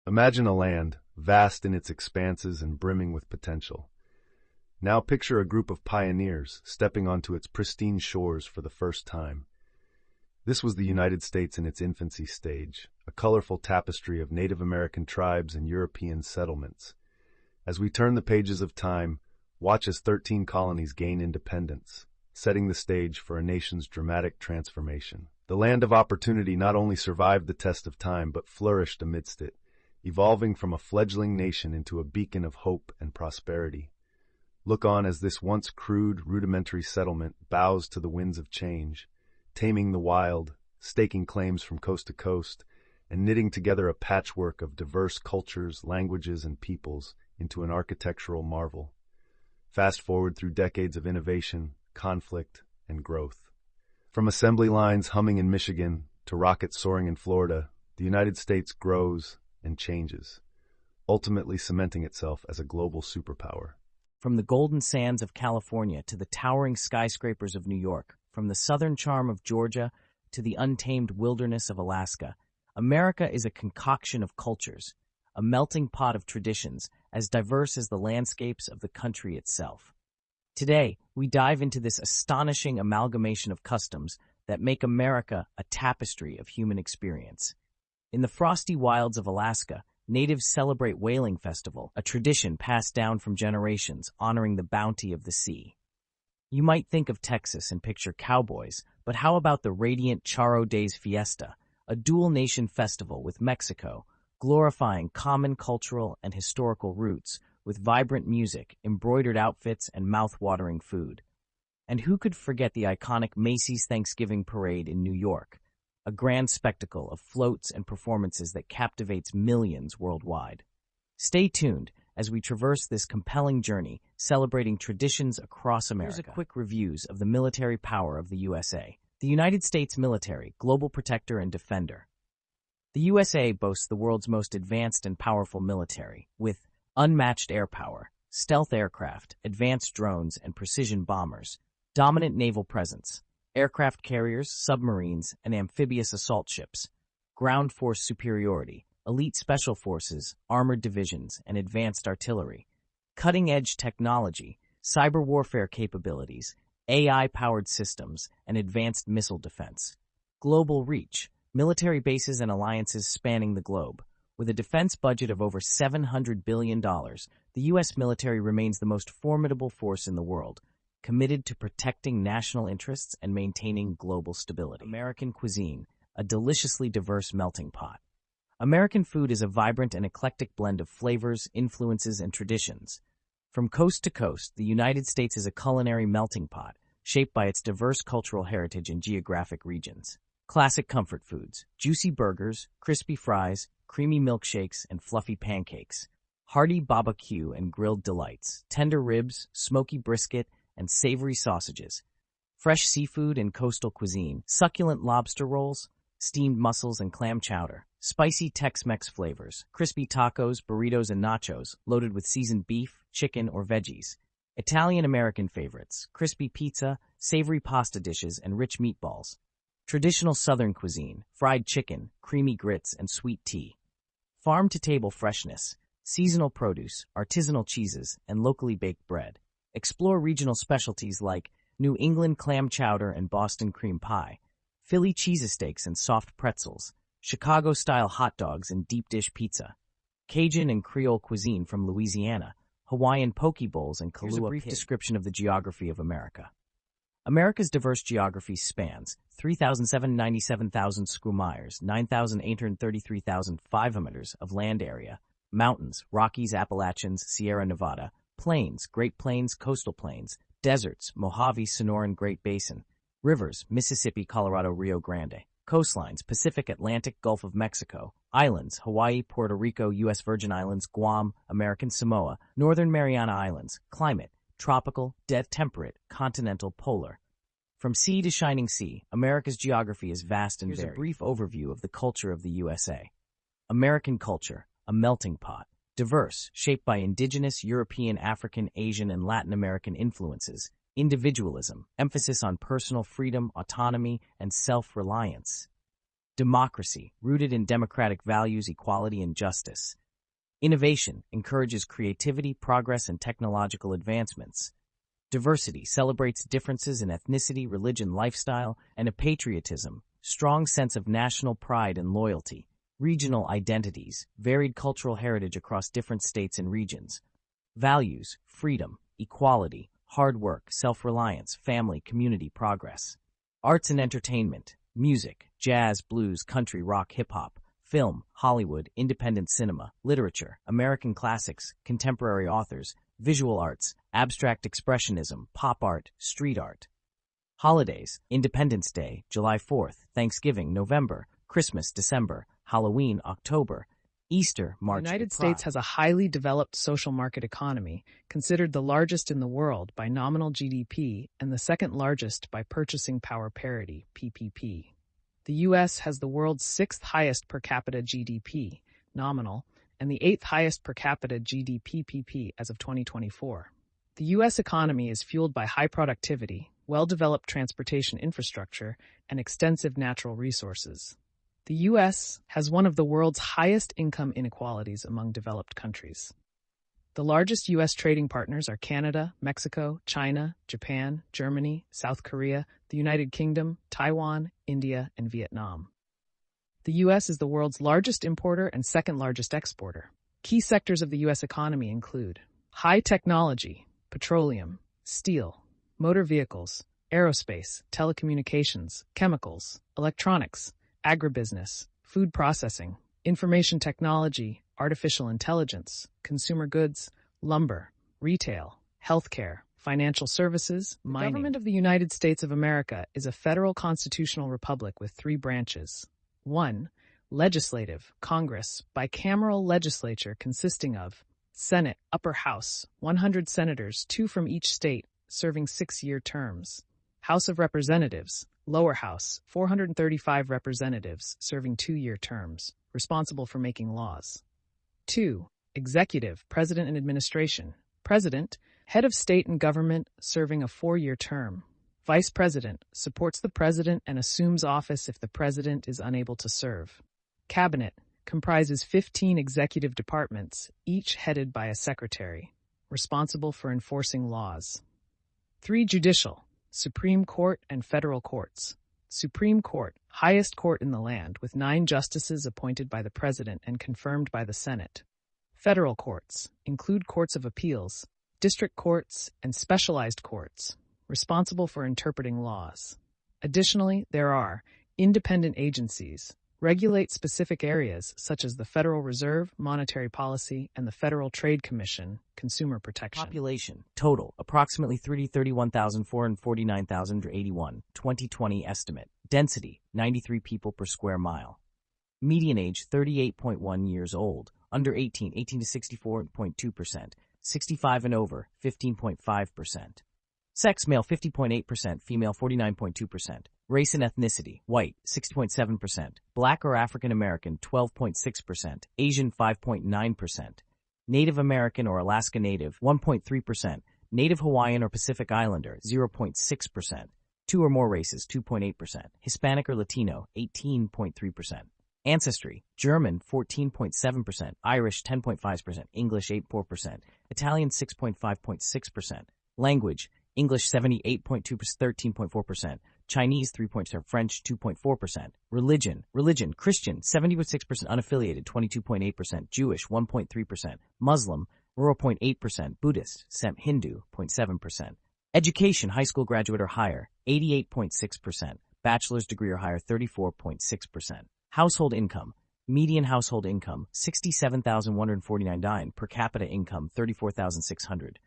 Imagine a land, vast in its expanses and brimming with potential. Now picture a group of pioneers stepping onto its pristine shores for the first time. This was the United States in its infancy stage, a colorful tapestry of Native American tribes and European settlements. As we turn the pages of time, watch as 13 colonies gain independence, setting the stage for a nation's dramatic transformation. The land of opportunity not only survived the test of time, but flourished amidst it, evolving from a fledgling nation into a beacon of hope and prosperity. Look on as this once crude, rudimentary settlement bows to the winds of change, taming the wild, staking claims from coast to coast, and knitting together a patchwork of diverse cultures, languages, and peoples into an architectural marvel. Fast forward through decades of innovation, conflict, and growth. From assembly lines humming in Michigan to rockets soaring in Florida, the United States grows and changes, ultimately cementing itself as a global superpower. From the golden sands of California to the towering skyscrapers of New York, from the southern charm of Georgia to the untamed wilderness of Alaska, America is a concoction of cultures, a melting pot of traditions as diverse as the landscapes of the country itself. Today, we dive into this astonishing amalgamation of customs that make America a tapestry of human experience. In the frosty wilds of Alaska, natives celebrate Whaling Festival, a tradition passed down from generations honoring the bounty of the sea. You might think of Texas and picture cowboys, but how about the radiant Charro Days Fiesta, a dual-nation festival with Mexico, glorifying common cultural and historical roots with vibrant music, embroidered outfits, and mouth-watering food. And who could forget the iconic Macy's Thanksgiving Parade in New York, a grand spectacle of floats and performances that captivates millions worldwide. Stay tuned as we traverse this compelling journey, celebrating traditions across America. Here's a quick reviews of the military power of the USA. The United States military, global protector and defender. The USA boasts the world's most advanced and powerful military, with unmatched air power, stealth aircraft, advanced drones, and precision bombers, dominant naval presence, aircraft carriers, submarines, and amphibious assault ships, ground force superiority, elite special forces, armored divisions, and advanced artillery, cutting-edge technology, cyber warfare capabilities, AI-powered systems, and advanced missile defense. Global reach, military bases and alliances spanning the globe. With a defense budget of over $700 billion, the U.S. military remains the most formidable force in the world, committed to protecting national interests and maintaining global stability. American cuisine, a deliciously diverse melting pot. American food is a vibrant and eclectic blend of flavors, influences, and traditions. From coast to coast, the United States is a culinary melting pot, shaped by its diverse cultural heritage and geographic regions. Classic comfort foods, juicy burgers, crispy fries, creamy milkshakes, and fluffy pancakes. Hearty barbecue and grilled delights, tender ribs, smoky brisket, and savory sausages. Fresh seafood and coastal cuisine, succulent lobster rolls, steamed mussels and clam chowder. Spicy Tex-Mex flavors, crispy tacos, burritos, and nachos, loaded with seasoned beef, chicken, or veggies. Italian-American favorites, crispy pizza, savory pasta dishes, and rich meatballs. Traditional Southern cuisine, fried chicken, creamy grits, and sweet tea. Farm-to-table freshness, seasonal produce, artisanal cheeses, and locally baked bread. Explore regional specialties like New England clam chowder and Boston cream pie, Philly cheesesteaks and soft pretzels, Chicago-style hot dogs and deep dish pizza, Cajun and Creole cuisine from Louisiana, Hawaiian poke bowls, and Kahlua. Here's a brief description of the geography of America. America's diverse geography spans 3,797,000 square miles, 9,833,500 of land area, mountains, Rockies, Appalachians, Sierra Nevada, plains, Great Plains, coastal plains, deserts, Mojave, Sonoran Great Basin, rivers, Mississippi, Colorado, Rio Grande, coastlines, Pacific, Atlantic, Gulf of Mexico, islands, Hawaii, Puerto Rico, U.S. Virgin Islands, Guam, American Samoa, Northern Mariana Islands, climate, tropical, temperate, continental, polar. From sea to shining sea, America's geography is vast and varied. Here's a brief overview of the culture of the USA. American culture, a melting pot, diverse, shaped by indigenous, European, African, Asian, and Latin American influences. Individualism, emphasis on personal freedom, autonomy, and self-reliance. Democracy, rooted in democratic values, equality, and justice. Innovation, encourages creativity, progress, and technological advancements. Diversity, celebrates differences in ethnicity, religion, lifestyle, and a patriotism, strong sense of national pride and loyalty. Regional identities, varied cultural heritage across different states and regions. Values, freedom, equality, hard work, self-reliance, family, community, progress. Arts and entertainment, music, jazz, blues, country, rock, hip-hop, film, Hollywood, independent cinema, literature, American classics, contemporary authors, visual arts, abstract expressionism, pop art, street art. Holidays, Independence Day, July 4th, Thanksgiving, November, Christmas, December, Halloween, October, Easter, March. The United States has a highly developed social market economy, considered the largest in the world by nominal GDP and the second largest by purchasing power parity, PPP. The U.S. has the world's sixth highest per capita GDP, nominal, and the eighth highest per capita GDP PP as of 2024. The U.S. economy is fueled by high productivity, well-developed transportation infrastructure, and extensive natural resources. The U.S. has one of the world's highest income inequalities among developed countries. The largest U.S. trading partners are Canada, Mexico, China, Japan, Germany, South Korea, the United Kingdom, Taiwan, India, and Vietnam. The U.S. is the world's largest importer and second largest exporter. Key sectors of the U.S. economy include high technology, petroleum, steel, motor vehicles, aerospace, telecommunications, chemicals, electronics, agribusiness, food processing, information technology, artificial intelligence, consumer goods, lumber, retail, healthcare, financial services, mining. The government of the United States of America is a federal constitutional republic with three branches. 1. Legislative, Congress, bicameral legislature consisting of Senate, Upper House, 100 senators, 2 from each state, serving 6-year terms. House of Representatives, Lower House, 435 representatives, serving 2-year terms, responsible for making laws. 2. Executive, President and Administration. President, head of state and government, serving a 4-year term. Vice President, supports the President and assumes office if the President is unable to serve. Cabinet, comprises 15 executive departments, each headed by a secretary, responsible for enforcing laws. 3. Judicial, Supreme Court and federal courts. Supreme Court, highest court in the land, with 9 justices appointed by the President and confirmed by the Senate. Federal courts include courts of appeals, district courts, and specialized courts, responsible for interpreting laws. Additionally, there are independent agencies, regulate specific areas such as the Federal Reserve, monetary policy, and the Federal Trade Commission, consumer protection. Population, total, approximately 331,449,081, 2020 estimate. Density, 93 people per square mile. Median age, 38.1 years old. Under 18, 18 to 64.2%. 65 and over, 15.5%. Sex, male 50.8%, female 49.2%. Race and ethnicity, white 60.7%, black or African American 12.6%, Asian 5.9%, Native American or Alaska Native 1.3%, Native Hawaiian or Pacific Islander 0.6%, 2 or more races 2.8%, Hispanic or Latino 18.3%. Ancestry, German 14.7%, Irish 10.5%, English 8.4%, Italian 6.5.6%. Language, English 78.2%, 13.4%, Chinese 3.0%, French 2.4%. Religion, Christian 70.6%, unaffiliated 22.8%, Jewish 1.3%, Muslim 0.8%, Buddhist, Hindu 0.7%. Education, high school graduate or higher 88.6%, bachelor's degree or higher 34.6%. Household income, median household income $67,149, per capita income $34,600.